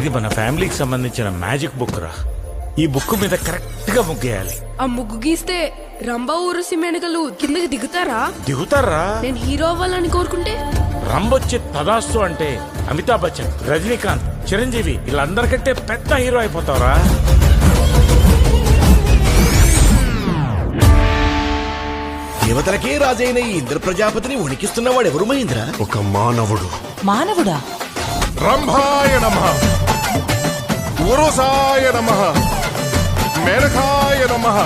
ఇది మన ఫ్యామిలీకి సంబంధించిన మ్యాజిక్ బుక్ రా. ఈ బుక్ మీద కరెక్ట్ గా ముగ్గేయాలి. ఆ ముగ్గు గీస్తే రంభా ఊరసి మేనకలు కిందకి దిగుతారా? దిగుతారా? నేను హీరో అవ్వాలని కోరుకుంటే రంబొచ్చి తదాస్తు అంటే అమితాబ్ బచ్చన్, రజనీకాంత్, చిరంజీవి వీళ్ళందరికంటే పెద్ద హీరో అయిపోతావరా. దేవతలకే రాజైన ఈ ఇంద్ర ప్రజాపతిని ఉనికిస్తున్నవాడు ఎవరు మహేంద్ర? ఒక మానవుడు. మానవుడా? రంభాయ నమః, ఉరుసాయ నమః, మేనకాయ నమః.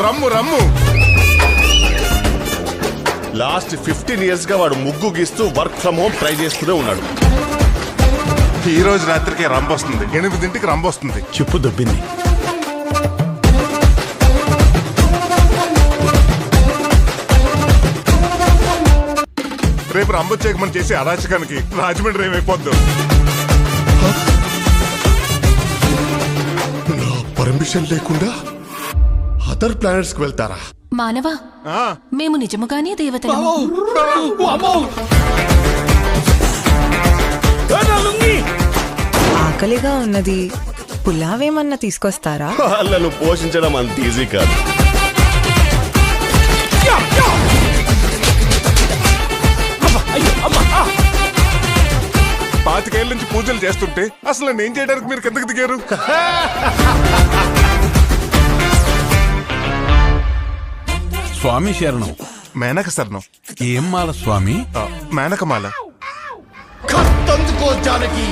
రమ్ము రమ్ము. లాస్ట్ 15 years గా వాడు ముగ్గు గీస్తూ వర్క్ ఫ్రమ్ హోమ్ ట్రై చేస్తూనే ఉన్నాడు. ఈ రోజు రాత్రికి రంబొస్తుంది, 8ంటికి రంబొస్తుంది. చెప్పు దొబ్బింది. రేపు రంబొచ్చేయకమని చేసి అరాచకానికి రాజమండ్రి ఏమైపోద్దు. నా పర్మిషన్ లేకుండా అదర్ ప్లానెట్స్ కి వెళ్తారా? మానవా, మేము నిజముగానే దేవతలము. ఆకలిగా ఉన్నది, పులావేమన్నా తీసుకొస్తారా? వాళ్ళను పోషించడం అంత ఈజీ కాదు. పాతికేళ్ళ నుంచి పూజలు చేస్తుంటే అసలు నేను చేయడానికి మీరు కిందకి దిగారు. స్వామి శరణం. మేనక శరణం. ఏం మాల స్వామి? మేనకమాల. ఖత్తందుకో జానకి.